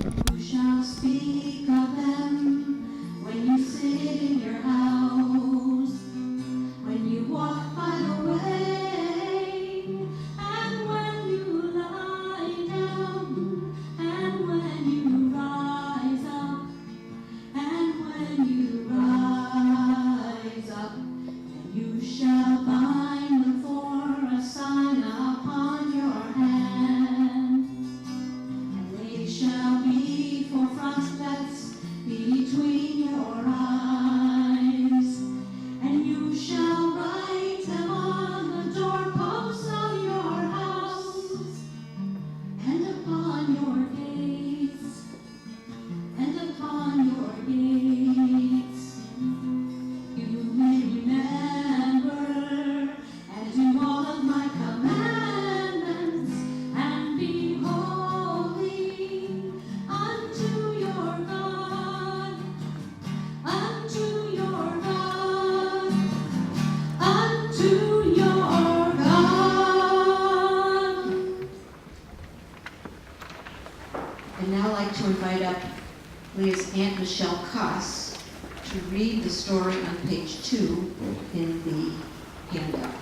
Who shall speak of them when you sit in your house, when you walk by the way, and when you lie down, and when you rise up, and when you rise up, and you shall bind them for a sign upon your hand, and they shall be for frontlets between your eyes, and you shall write them on the doorposts of your house, and upon your gates, and upon your gates. You may remember and do all of my commandments, and be holy unto your God, unto your God, unto your God. And now I'd like to invite up Leah's Aunt Michelle Koss to read the story on page 2 in the handout.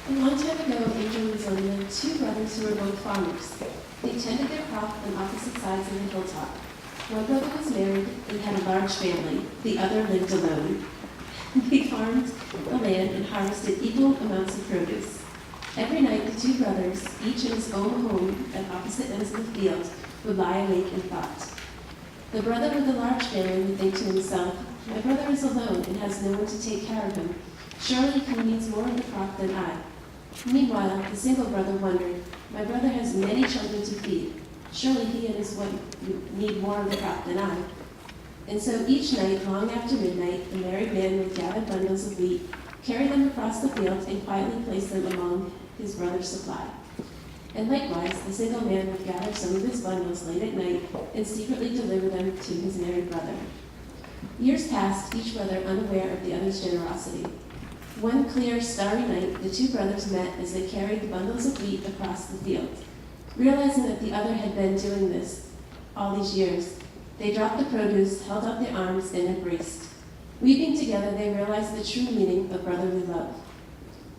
A long time ago in Jerusalem lived two brothers who were both farmers. They tended their crop on opposite sides of the hilltop. One brother was married and had a large family. The other lived alone. They farmed the land and harvested equal amounts of produce. Every night the two brothers, each in his own home at opposite ends of the field, would lie awake in thought. The brother with the large family would think to himself, "My brother is alone and has no one to take care of him. Surely he needs more of the crop than I." Meanwhile, the single brother wondered, "My brother has many children to feed. Surely he and his wife need more of the crop than I." And so each night, long after midnight, the married man would gather bundles of wheat, carry them across the field, and quietly place them among his brother's supply. And likewise, the single man would gather some of his bundles late at night and secretly deliver them to his married brother. Years passed, each brother unaware of the other's generosity. One clear, starry night, the two brothers met as they carried the bundles of wheat across the field. Realizing that the other had been doing this all these years, they dropped the produce, held up their arms, and embraced. Weeping together, they realized the true meaning of brotherly love.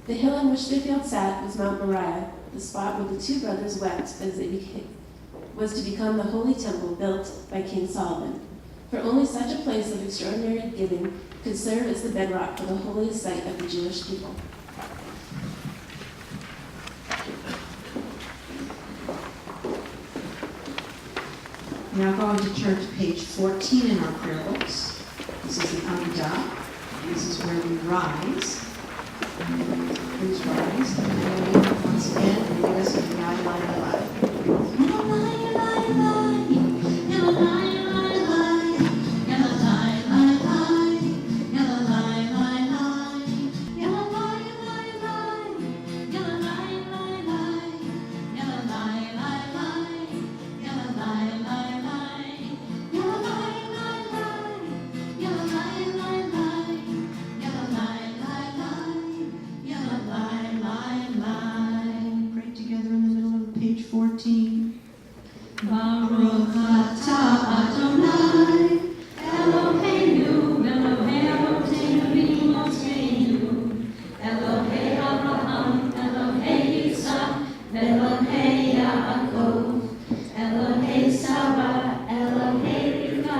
The hill on which the field sat was Mount Moriah, the spot where the two brothers wept as it was to become the holy temple built by King Solomon. For only such a place of extraordinary giving could serve as the bedrock for the holiest site of the Jewish people. Now going to turn to page 14 in our prayer books. This is the Amidah. This is where we rise. Please rise. And we once again lead us in Yai Lai Lai. Pray together in the middle of page 14. Baruch atah Adonai, Eloheinu, Eloheinu Mosheinu, Elohei Abraham, Elohei Yitzhak, Elohei Yaakov, Elohei Sarah, Elohei Rivka,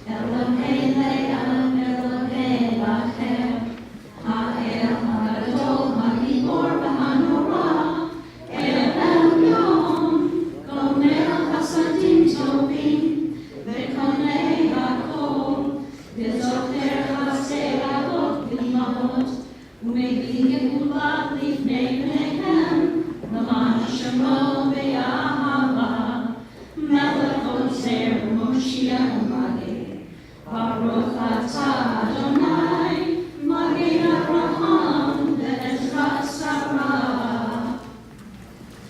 Elohei Leah, Elohei Rachel, Ha'el Ha'gadol, Ha'gibor V'Hanorah, El Elyon, Gomer Hasadim Tovim, V'konei Hakol, V'zocher Haserot V'imahot, U'mevin Geula Lifnei Pneihem, L'man Shemo V'Yahava, Melech Ozer Moshiach Mageh, Baruch atah Adonai, Mageh Abraham Ve'ezrat Sarah.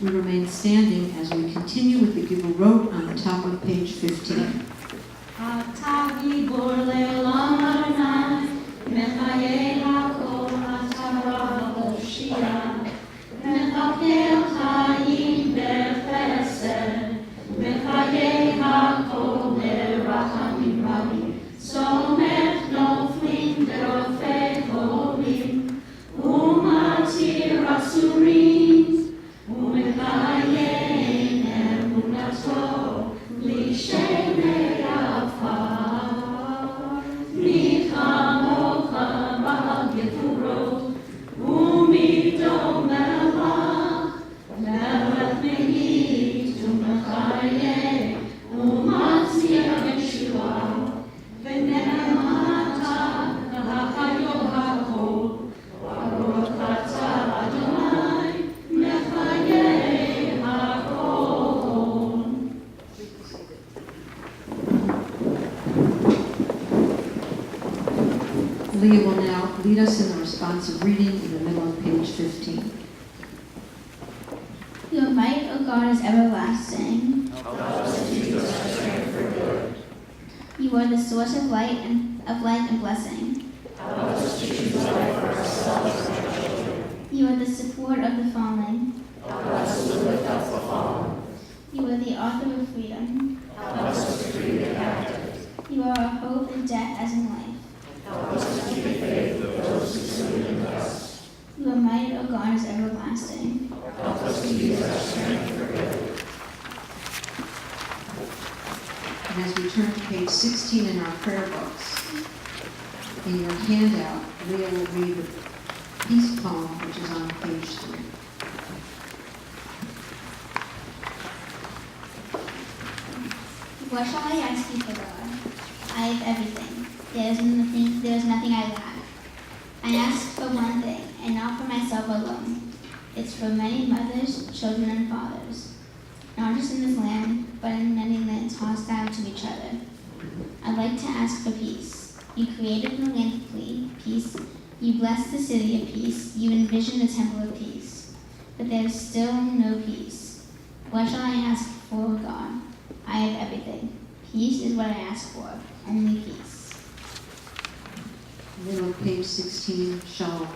We remain standing as we continue with the Gibberot on the top of page 15. Atah Gibor Le'olam Adonai. Leah will now lead us in the responsive reading in the middle of page 15. Your might, O God, is everlasting. You are the source of light and blessing. You are the support of the fallen. You are the author of freedom. You are our hope in death as in life. Your might, O God, is everlasting. And as we turn to page 16 in our prayer books, in your handout, Leah will read the peace poem, which is on page 3. What shall I ask you for, God? I have everything. There is nothing I lack. I ask for one thing, and not for myself alone. It's for many mothers, children, and fathers. Not just in this land, but in many lands hostile to each other. I'd like to ask for peace. You created the land of peace. You blessed the city of peace. You envisioned the temple of peace. But there is still no peace. What shall I ask for, God? I have everything. Peace is what I ask for. Only peace. Middle of page 16, Shalom.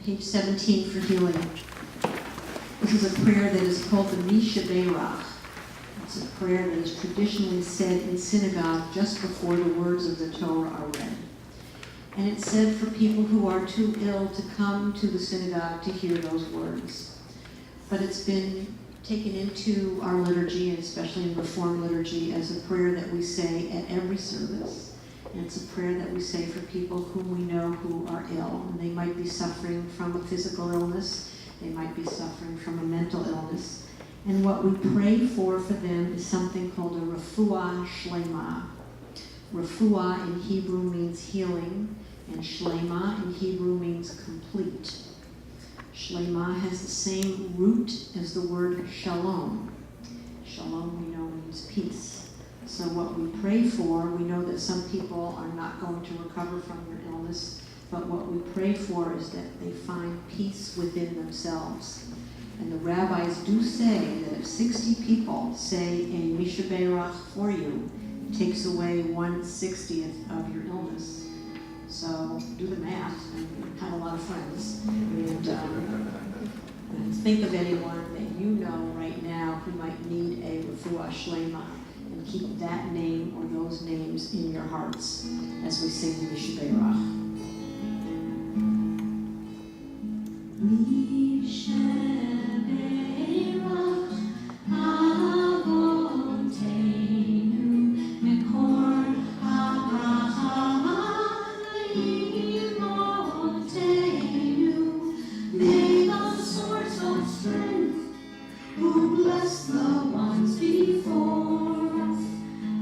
Page 17 for healing. This is a prayer that is called the Mishaberach. It's a prayer that is traditionally said in synagogue just before the words of the Torah are read. And it's said for people who are too ill to come to the synagogue to hear those words. But it's been taken into our liturgy, and especially in Reform liturgy, as a prayer that we say at every service. And it's a prayer that we say for people whom we know who are ill. And they might be suffering from a physical illness. They might be suffering from a mental illness. And what we pray for them is something called a refuah shlema. Refuah in Hebrew means healing, and shlema in Hebrew means complete. Shlema has the same root as the word shalom. Shalom, we know, means peace. So what we pray for, we know that some people are not going to recover from their illness, but what we pray for is that they find peace within themselves. And the rabbis do say that if 60 people say a Mishaberach for you, it takes away 1/60th of your illness. So do the math and have a lot of friends. And think of anyone that you know right now who might need a refuah shlema, and keep that name or those names in your hearts as we sing the Mishaberach. bless the ones before us.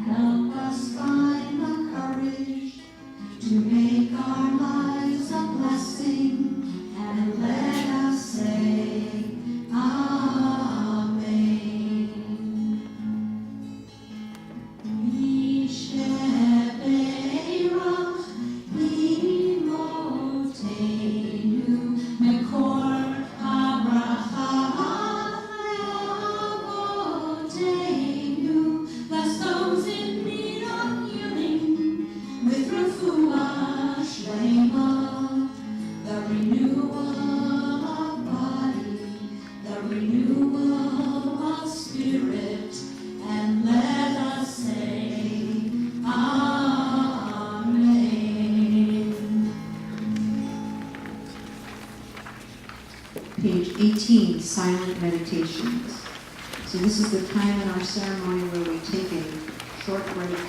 Help us find the courage to make our lives a blessing, and let us say Amen. Yisheberach Imotenu Mekor Habracha Leavotenu. Bless those in need of healing with refuah shlema, the renewal of body, the renewal of spirit, and let us say Amen. Page 18, Silent Meditations. So this is the time in our ceremony where we take a short break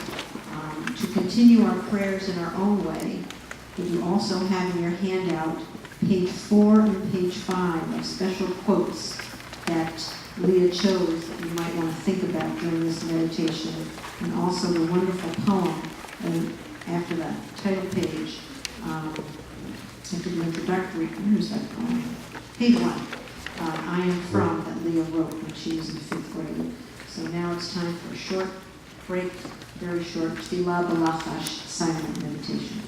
to continue our prayers in our own way. But you also have in your handout page 4 and page 5 of special quotes that Leah chose that you might want to think about during this meditation, and also the wonderful poem after that title page, after the introductory. Where's that poem? Page 1. I Am From, that Leah wrote when she was in 5th grade. So now it's time for a short break, very short, Tefillah B'Lachash, silent meditation.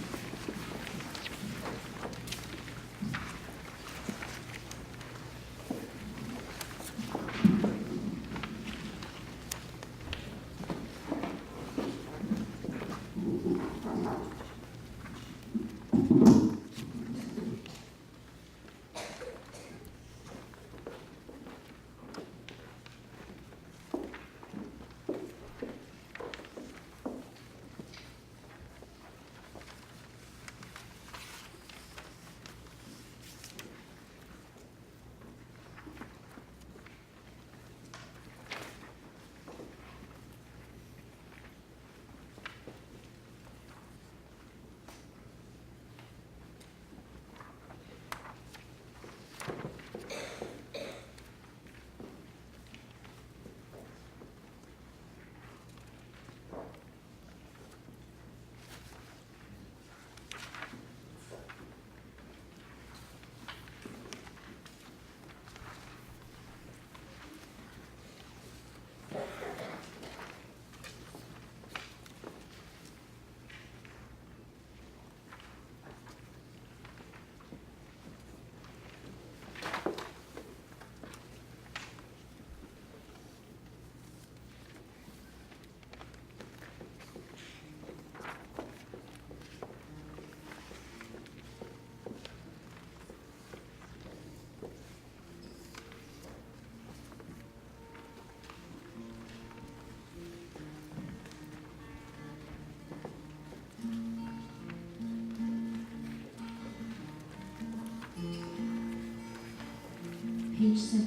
Page 6.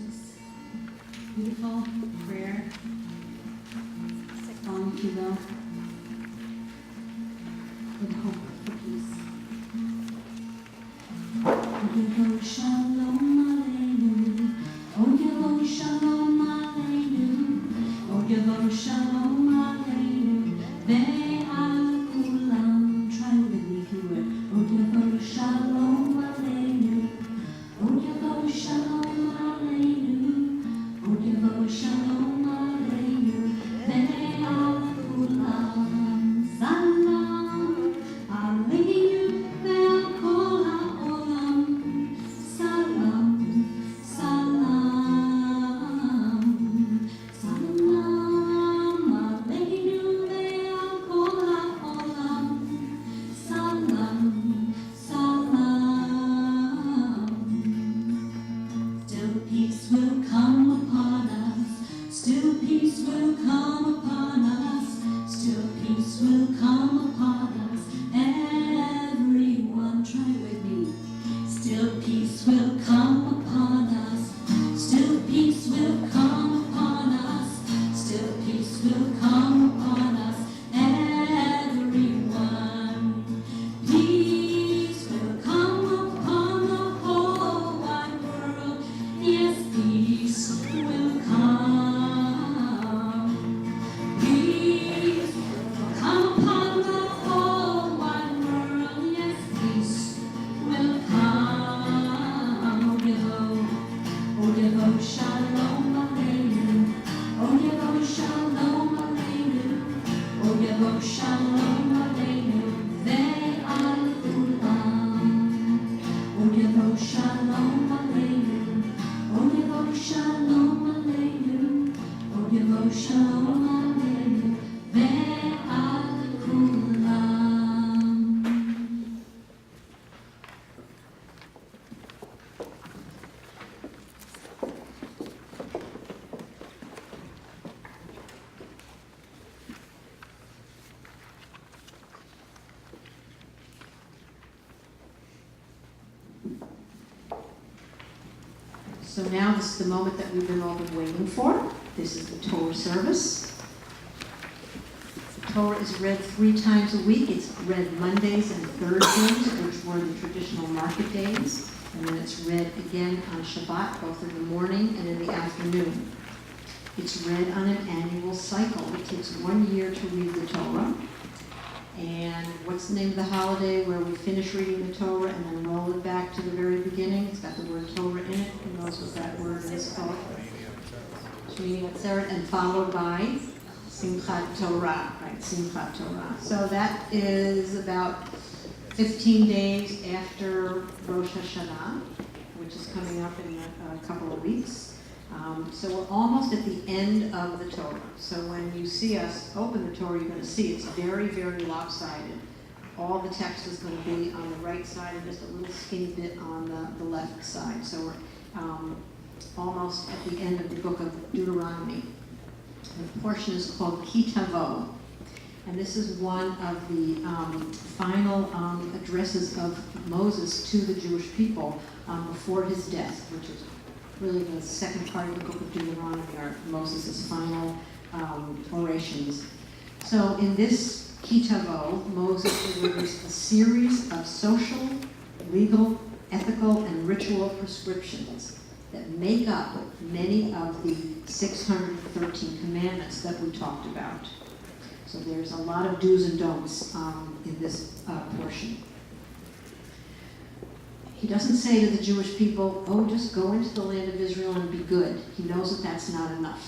Beautiful prayer. Song Kilo. With hope for peace. Oyevo shalom aleinu. Oyevo shalom aleinu. Oyevo shalom aleinu. Ve'al kulam. Try with me here. Oyevo shalom aleinu. Oyevo shalom aleinu. Oyevo shalom aleinu. Ve'al kulam. Salam aleinu. Ve'al kol ha'olam. Salam, salam. Salam aleinu. Ve'al kol ha'olam. Salam, salam. Still peace will come upon us. Still peace will come upon us. Still peace will come upon us. Everyone try with me. Still peace will come upon us. Still peace will come upon us. Still peace will come upon us. Everyone. Peace will come upon the whole wide world. Yes, peace will come. So now this is the moment that we've all been waiting for. This is the Torah service. The Torah is read 3 times a week. It's read Mondays and Thursdays, which were the traditional market days. And then it's read again on Shabbat, both in the morning and in the afternoon. It's read on an annual cycle. It takes 1 year to read the Torah. And what's the name of the holiday where we finish reading the Torah and then roll it back to the very beginning? It's got the word Torah in it. Who knows what that word is called? Shmini Atzeret, and followed by Simchat Torah, right? Simchat Torah. So that is about 15 days after Rosh Hashanah, which is coming up in a couple of weeks. So we're almost at the end of the Torah. So when you see us open the Torah, you're going to see it's very, very lopsided. All the text is going to be on the right side and just a little skinny bit on the left side. So we're almost at the end of the book of Deuteronomy. The portion is called Ki Tavo. And this is one of the final addresses of Moses to the Jewish people before his death, which is really the second part of the book of Deuteronomy, are Moses' final orations. So in this Ki Tavo, Moses delivers a series of social, legal, ethical, and ritual prescriptions that make up many of the 613 commandments that we talked about. So there's a lot of do's and don'ts in this portion. He doesn't say to the Jewish people, oh, just go into the land of Israel and be good. He knows that that's not enough.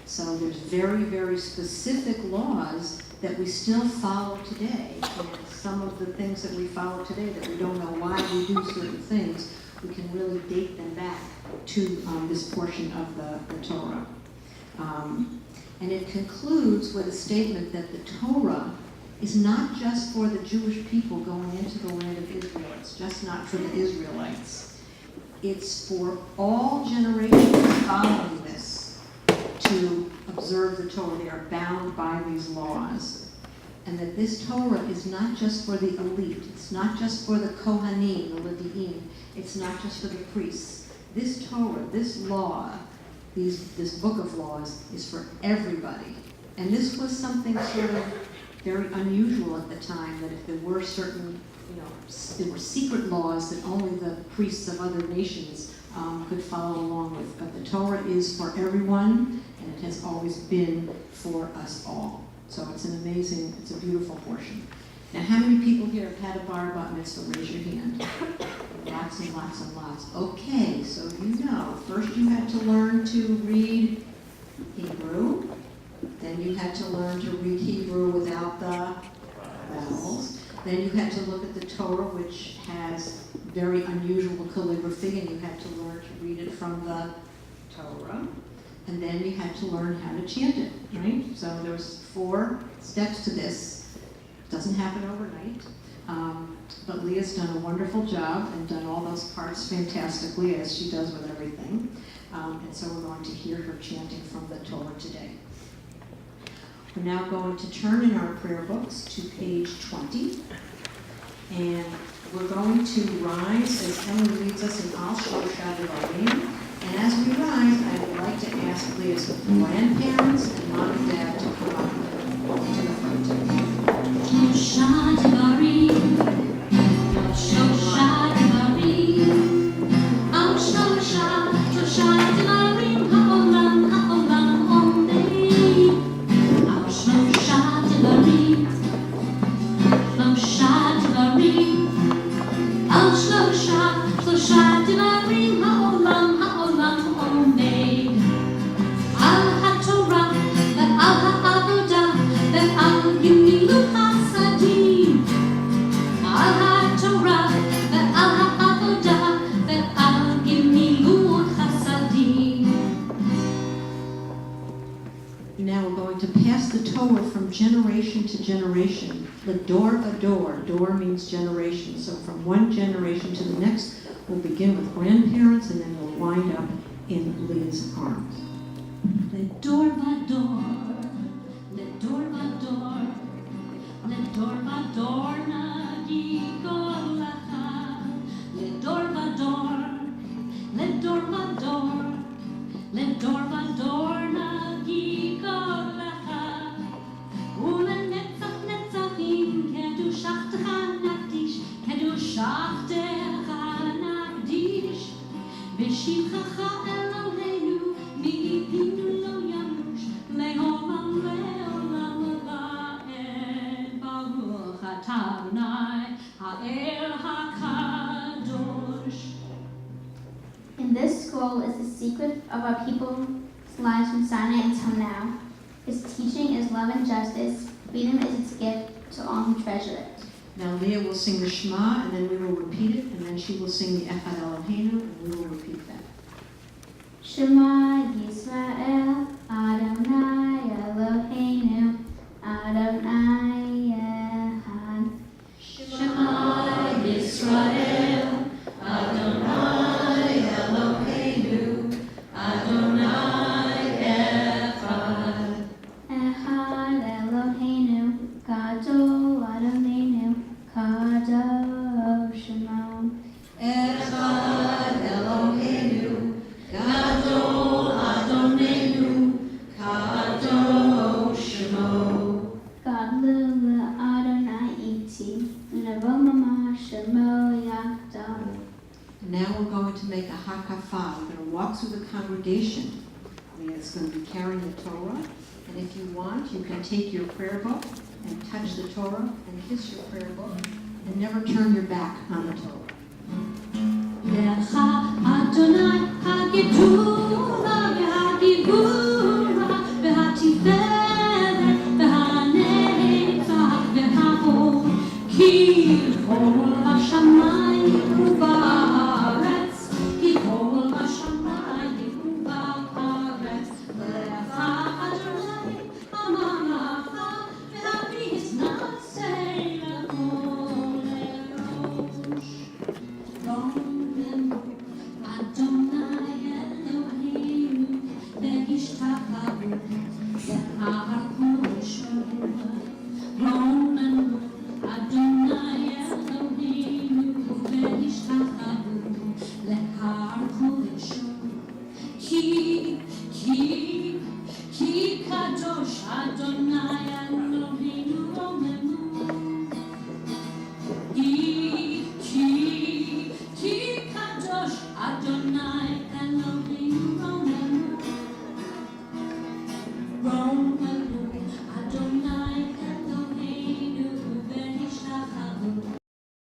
So there's very, very specific laws that we still follow today. And some of the things that we follow today that we don't know why we do certain things, we can really date them back to this portion of the Torah. And it concludes with a statement that the Torah is not just for the Jewish people going into the land of Israel. It's just not for the Israelites. It's for all generations following this to observe the Torah. They are bound by these laws. And that this Torah is not just for the elite. It's not just for the Kohanim, the Levi'im. It's not just for the priests. This Torah, this law, this book of laws is for everybody. And this was something sort of very unusual at the time, that if there were certain, there were secret laws that only the priests of other nations could follow along with. But the Torah is for everyone, and it has always been for us all. So it's an amazing, it's a beautiful portion. Now, how many people here have had a bar bat mitzvah? Raise your hand. Lots and lots and lots. Okay, so first you had to learn to read Hebrew. Then you had to learn to read Hebrew without the vowels. Then you had to look at the Torah, which has very unusual calligraphy, and you had to learn to read it from the Torah. And then you had to learn how to chant it, right? So there's 4 steps to this. It doesn't happen overnight. But Leah's done a wonderful job and done all those parts fantastically, as she does with everything. And so we're going to hear her chanting from the Torah today. We're now going to turn in our prayer books to page 20. And we're going to rise as Emily leads us in Al Shloshah Devarim. And as we rise, I would like to ask Leah's grandparents and mom and dad to come up to the front. Shloshah Devarim, Shloshah Devarim, Al Shloshah Devarim, Ha'olam, Ha'olam Omei. Al Shloshah Devarim, Shloshah Devarim, Al Shloshah Devarim, Ha'olam, Ha'olam Omei. Al HaTorah, Ve'al HaAvodah, Ve'al Gemilut HaSadim. Al HaTorah, Ve'al HaAvodah, Ve'al Gemilut HaSadim. Now we're going to pass the Torah from generation to generation. The Lador. Dor means generation. So from one generation to the next, we'll begin with grandparents and then we'll wind up in Leah's arms. Ledor vador, ledor vador, ledor vador na yigol lacha. Ledor vador, ledor vador, לדור ודור נגיד לך, ולנצח נצחים קדושתך נקדיש, קדושתך נקדיש, בשבחך אלוהינו מפינו לא ימוש, לעולם לעולם לעד. ברוך אתה אדוני האל הקדוש. In this scroll is the secret of our people's lives from Sinai until now. Its teaching is love and justice. Freedom is its gift to all who treasure it. Now Leah will sing the Shema, and then we will repeat it, and then she will sing the Echad Eloheinu, and we will repeat that. Shema Yisrael, Adonai Eloheinu, Adonai Echad. Shema Yisrael, Adonai Eloheinu, Adonai Echad. Echad Eloheinu, Gadol Adonai, Kadosh Shemo. Echad Eloheinu, Gadol Adonai, Kadosh Shemo. Gadol Adonai Iti, Nevo Shemo Yachdav. And now we're going to make a hakafah. We're going to walk through the congregation. Leah's going to be carrying the Torah. And if you want, you can take your prayer book and touch the Torah and kiss your prayer book and never turn your back on the Torah. Lecha Adonai Hagedu